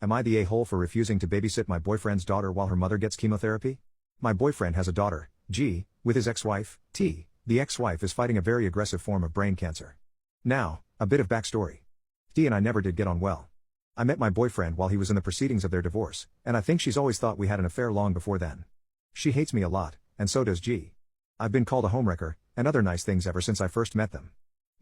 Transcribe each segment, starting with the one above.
Am I the a-hole for refusing to babysit my boyfriend's daughter while her mother gets chemotherapy? My boyfriend has a daughter, G, with his ex-wife, T. The ex-wife is fighting a very aggressive form of brain cancer. Now, a bit of backstory. T and I never did get on well. I met my boyfriend while he was in the proceedings of their divorce, and I think she's always thought we had an affair long before then. She hates me a lot, and so does G. I've been called a homewrecker, and other nice things ever since I first met them.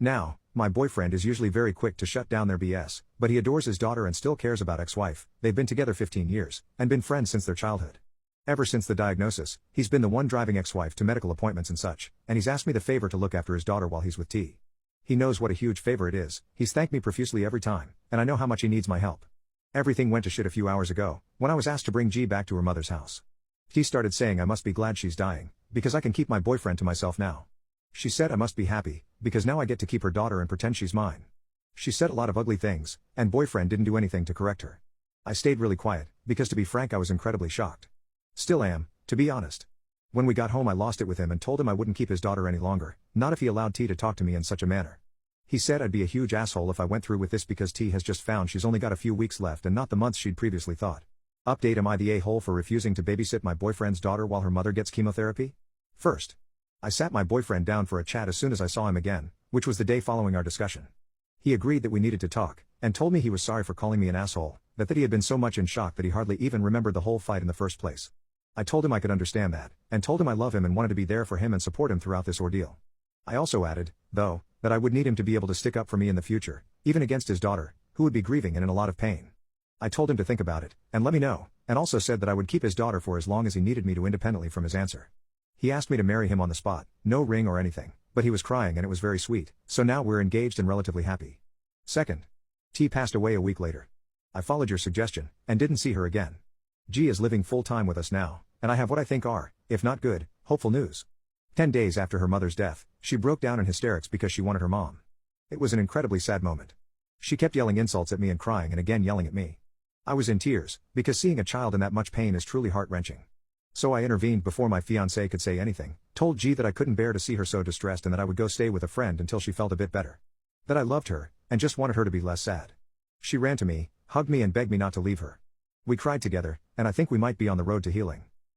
Now, my boyfriend is usually very quick to shut down their BS, but he adores his daughter and still cares about ex-wife. They've been together 15 years, and been friends since their childhood. Ever since the diagnosis, he's been the one driving ex-wife to medical appointments and such, and he's asked me the favor to look after his daughter while he's with T. He knows what a huge favor it is, he's thanked me profusely every time, and I know how much he needs my help. Everything went to shit a few hours ago, when I was asked to bring G back to her mother's house. T started saying I must be glad she's dying, because I can keep my boyfriend to myself now. She said I must be happy, because now I get to keep her daughter and pretend she's mine. She said a lot of ugly things, and boyfriend didn't do anything to correct her. I stayed really quiet, because to be frank I was incredibly shocked. Still am, to be honest. When we got home I lost it with him and told him I wouldn't keep his daughter any longer, not if he allowed T to talk to me in such a manner. He said I'd be a huge asshole if I went through with this because T has just found she's only got a few weeks left and not the months she'd previously thought. Update: am I the a-hole for refusing to babysit my boyfriend's daughter while her mother gets chemotherapy? First, I sat my boyfriend down for a chat as soon as I saw him again, which was the day following our discussion. He agreed that we needed to talk, and told me he was sorry for calling me an asshole, that he had been so much in shock that he hardly even remembered the whole fight in the first place. I told him I could understand that, and told him I love him and wanted to be there for him and support him throughout this ordeal. I also added, though, that I would need him to be able to stick up for me in the future, even against his daughter, who would be grieving and in a lot of pain. I told him to think about it, and let me know, and also said that I would keep his daughter for as long as he needed me to independently from his answer. He asked me to marry him on the spot, no ring or anything, but he was crying and it was very sweet, so now we're engaged and relatively happy. Second, T passed away a week later. I followed your suggestion, and didn't see her again. G is living full-time with us now, and I have what I think are, if not good, hopeful news. 10 days after her mother's death, she broke down in hysterics because she wanted her mom. It was an incredibly sad moment. She kept yelling insults at me and crying and again yelling at me. I was in tears, because seeing a child in that much pain is truly heart-wrenching. So I intervened before my fiancé could say anything, told G that I couldn't bear to see her so distressed and that I would go stay with a friend until she felt a bit better. That I loved her, and just wanted her to be less sad. She ran to me, hugged me and begged me not to leave her. We cried together, and I think we might be on the road to healing.